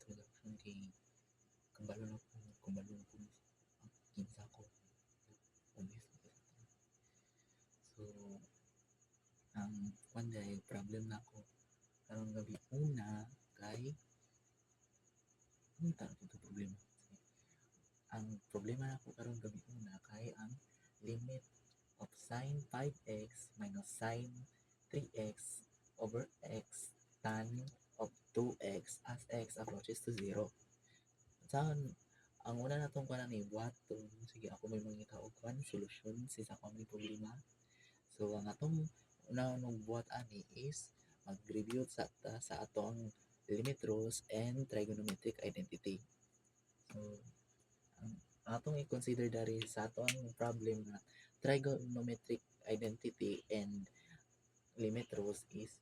introduction kay kabalo na ko kabalo ko ang kinsa ko obvious ko sa tanan. So ang kwan day problem na ko karong gabi una kay ta ito problema. Ang problema na ko karong gabi una kay ang limit of sine 5x minus sine 3x over x tan of 2x as x approaches to 0. Saan ang una natong kuan ni buhaton sige ako may mangita og kuan solusyon sa akong problema. So ang atong una nung buhat ani is mag-review sa atong limit rules and trigonometric identity. So ang atong i-consider dari sa atong problem na trigonometric identity and limit rules is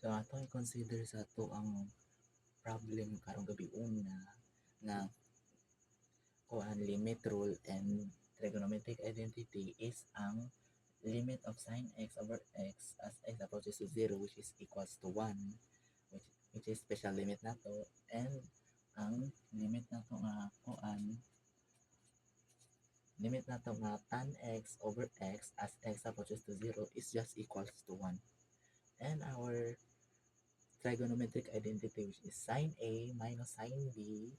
so atong i-consider sa ato ang problem karong gabi una na kuan limit rule and trigonometric identity is ang limit of sine x over x as x approaches to 0 which is equals to 1 which is special limit nato and ang limit nato nga kuan limit nato nga tan x over x as x approaches to 0 is just equals to 1 and our trigonometric identity which is sine a minus sine b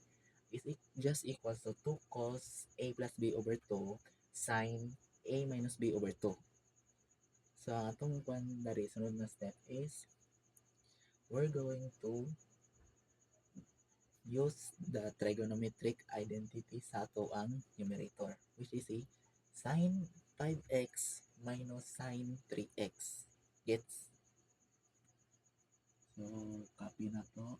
is just equals to 2 cos a plus b over 2 sine a minus b over 2. So ang atong kwan dari sunod na step is we're going to use the trigonometric identity sa ato ang numerator which is a sine 5x minus sine 3x. Gets? So copy na to.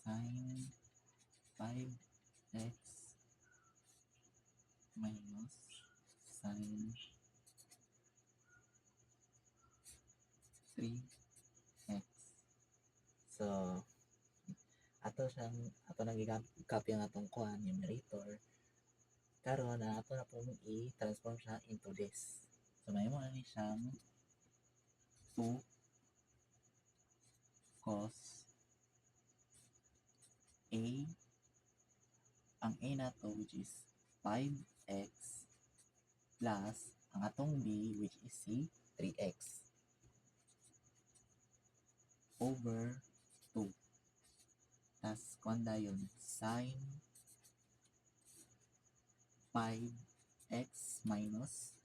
Sine 5x minus sine 3x. So ato nang i-copy ang atong kuan numerator karon na ato na pong i-transform siya into this. So may mo ani siyang 2 cos a ang a nato which is 5x plus ang atong b which is si 3x over 2 tas kuan dayon sine 5x minus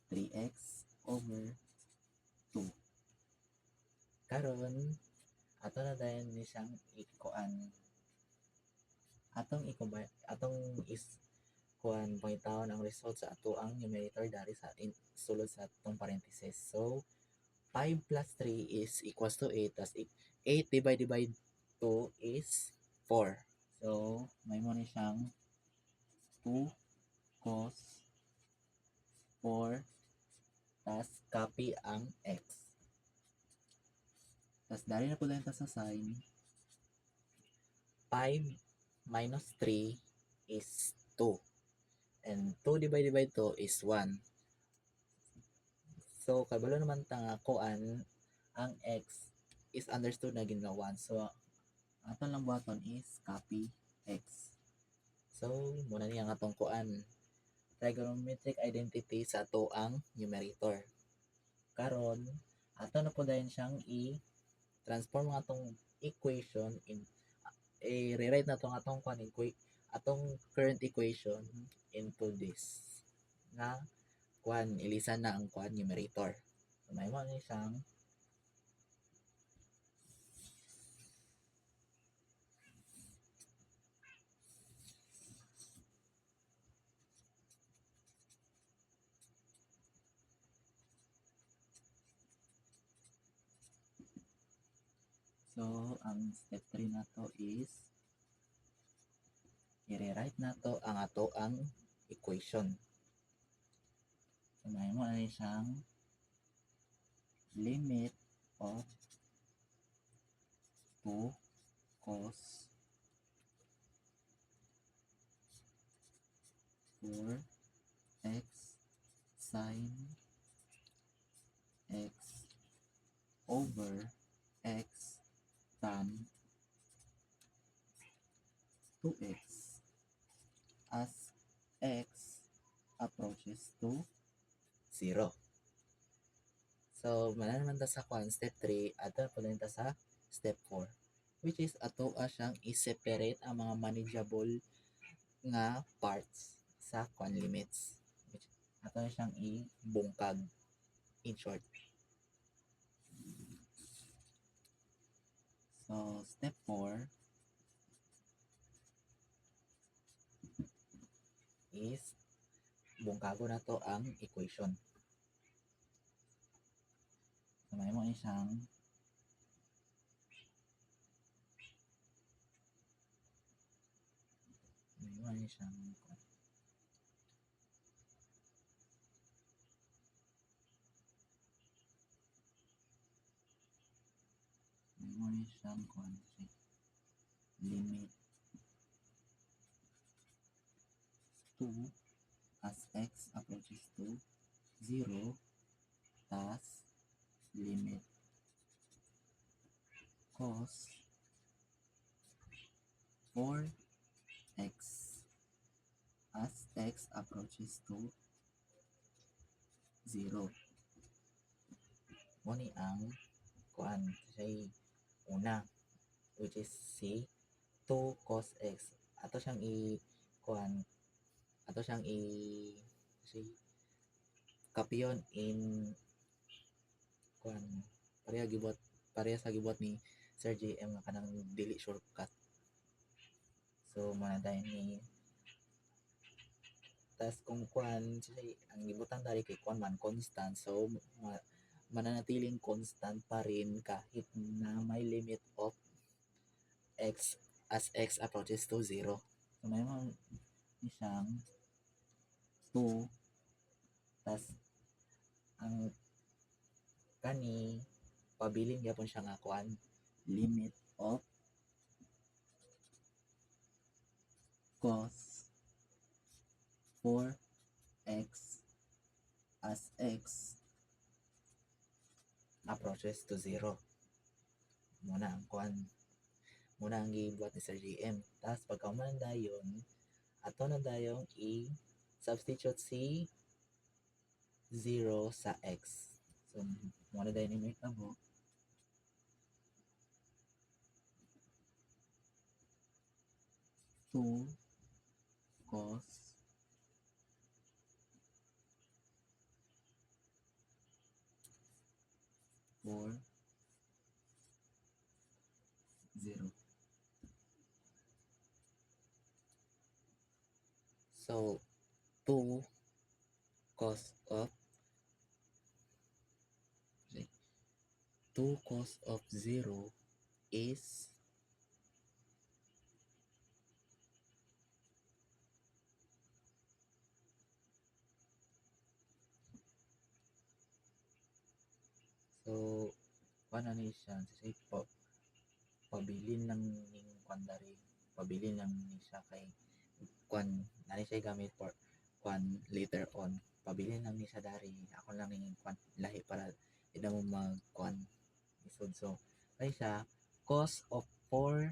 3x over 2 karon ato na dayon ni siyang ikuan atong is kuan pangitawon ang result sa ato ang numerator dari sa sulod sa atong parenthesis. So 5 plus 3 is equals to 8 tas 8 divided by 2 is 4. So may mo ni siyang 2 cos 4 tas copy ang x. Tas dari na po lang ta sa sine 5 minus 3 is 2 and 2 divided by 2 is 1. So kabalo naman ta nga kuan ang x is understood na gin nga 1. So aton lang buhaton is copy x. So muna niya nga atong kuan trigonometric identity sa ato ang numerator. Karon ato na po dayon siyang i-transform ang atong equation in i-rewrite na atong atong kuan atong current equation into this nga kuan ilisan na ang kuan numerator. So may mo ni siyang so ang step 3 na to is i-rewrite na to ang ato ang equation. So may mo ni siyang limit of 2 cos 4 x sin x over x tan 2x as x approaches to 0. So, naman ta sa step 3, ato pa ta sa step 4, which is ato siyang i-separate ang mga manageable nga parts sa limits. Which ato siyang i-bungkag in short. So, step 4 is bungkago na to ang equation. So, may mo isang limit 2 as x approaches to 0 tas limit cos 4x as x approaches to 0. Mo ni ang kuan say una, which is si 2 cos x. Ato siyang kuan ato siyang si kapyon in kuan pareha sa gibot ni Sir JM nga kanang dili shortcut. So manadayon ni tas kung kuan ang gibutan dari kay kuan man constant, so mananatiling constant pa rin kahit na may limit of x as x approaches to 0. So may mga isang 2 tas ang kani pabilin gyapon siya nga kuan limit of cos 4x as x approaches to 0. Muna ang kuan muna ang gibuhat ni Sir GM. Tas pagkauman dayon ato na dayong i-substitute si 0 sa x. So muna dayon ni make abo 2 cos 4 0. So 2 cos of 0 is so ano ni siya say pabilin lang ning kwan dari pabilin lang ni siya kay kwan nani siya gamit for kwan later on pabilin lang ni siya dari ako lang ning kwan lahi para ida mo mag kwan isod so kay siya cos of 4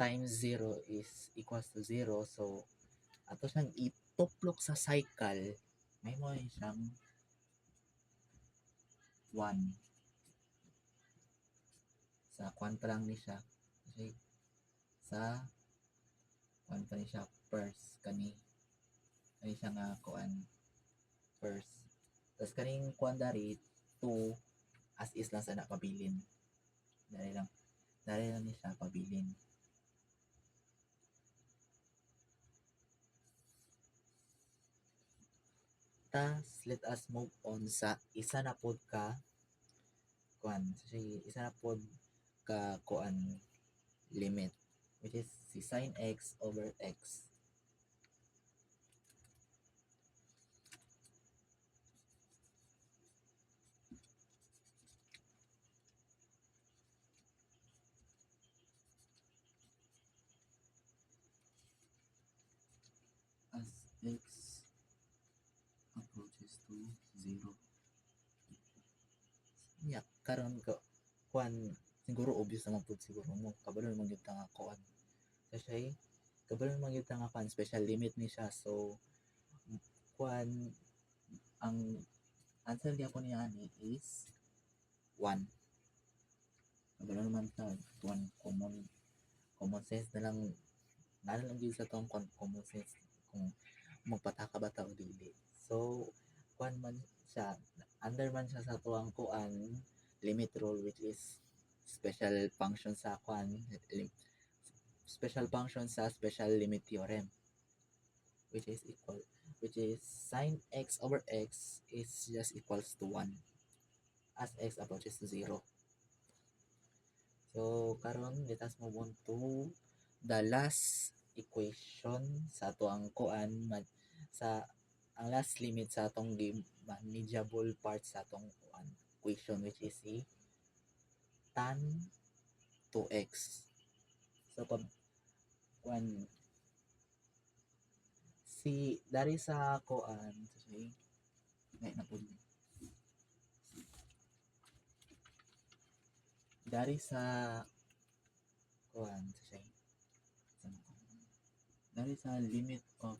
times 0 is equals to 0. So, ato siyang ituplok sa cycle, may mo siyang 1. Sa kwan pa lang ni siya. Okay? Sa kwan pa ni siya first kani siya nga kuan first. Tapos kaning kwan dari 2 as is lang sana pabilin. Dari lang ni siya pabilin. Tas let us move on sa isa na pod ka kuan. Isa na pod ka kuan limit, which is si sin x over x. As x approaches to 0. Yeah, karon ko kuan siguro obvious naman po siguro mo kabalo naman gyud nga kuan. Kasi kabalo naman gyud nga kuan special limit ni siya. So kuan ang answer gyapon niya ani is 1. Kabalo naman ta 1 common sense na lang gyud sa tong common sense kung magpataka ba ta o dili. So kuan man siya under man siya sa tuang kuan limit rule, which is special function sa kuan special function sa special limit theorem, which is sin x over x is just equals to 1 as x approaches to 0. So karon let us move on to the last equation sa tuang kuan sa ang last limit sa atong manageable part sa atong kuan equation, which is si tan 2x. So pag kuan si dari sa kuan may napud dari sa kuan dari sa limit of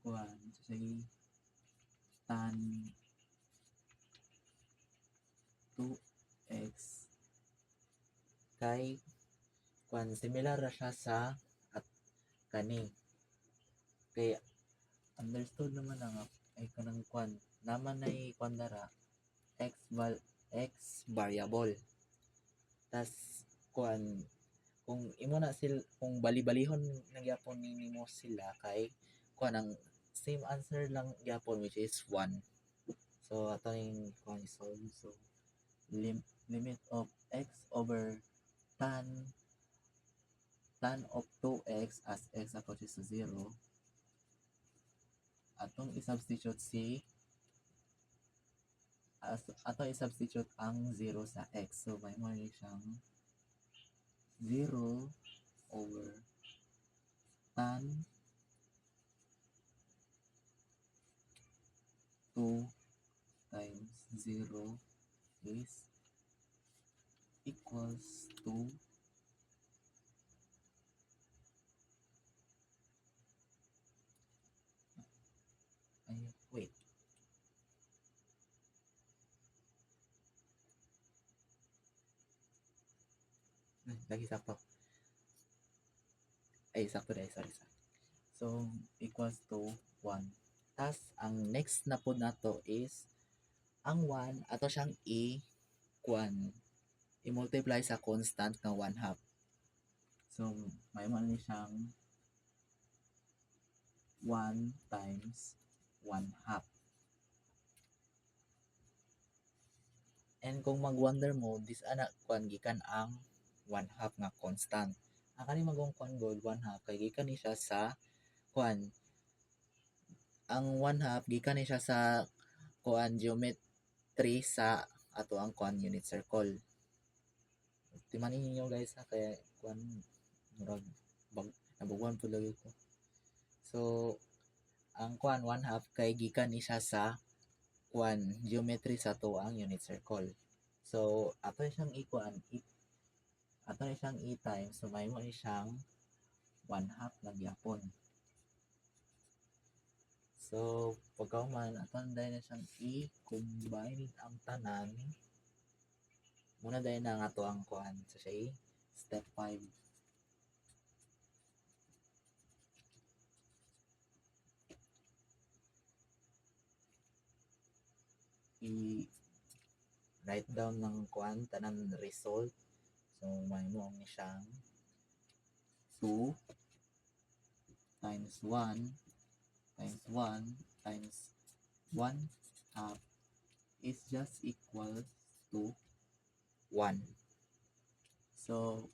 kuan tan 2x kay kuan similar ra siya sa at kani kay understood naman nga ay kanang kuan naman ay kuan dara x variable. Tas kuan kung imo na kung bali-balihon na gyapon nimo sila kay kuan ang same answer lang gyapon, which is 1. So ato ning kuan solve. So limit of x over tan of 2x as x approaches to 0, atong i-substitute i-substitute ang 0 sa x. So may mo siyang 0 over tan 2 times 0 is equals to wait. Lagi sakto. Sakto dahil. Sorry. So, equals to 1. Tas, ang next na po nato is, ang 1, ato siyang i-multiply sa constant ng 1/2. So, may man siyang 1 times 1/2. And kung mag-wonder mo, this anak gikan ang 1/2 nga constant. Ang kani magong gold 1/2 kay gikan ni siya sa ang 1/2 gikan ni siya sa geometry sa ato ang unit circle. Timanin ninyo guys ha, kaya murag nabuguan po lagi ko. So ang 1/2 kay gikan ni siya sa geometry sa ato ang unit circle. So ato na siyang ikuan, ato na siyang i-time, so may mo ni siyang 1/2 na gyapon. So pagkauman ato na siyang i-combine ang tanan. Muna dahil na nga to ang kuan. So siya step 5. I-write down ng kuan tanan result. So may mo ni siyang 2 times 1 times 1 times 1/2 is just equal to 1. So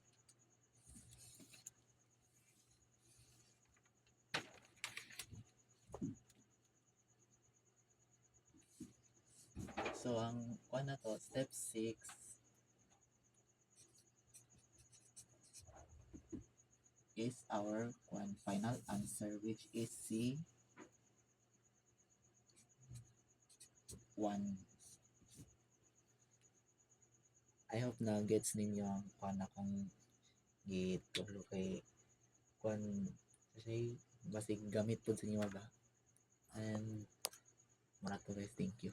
ang kuan na to, step 6 is our final answer, which is C 1. I hope na gets ninyo ang kuan akong gitulo kay kuan kasi basig gamit po sa inyo ba. And muna to guys, thank you.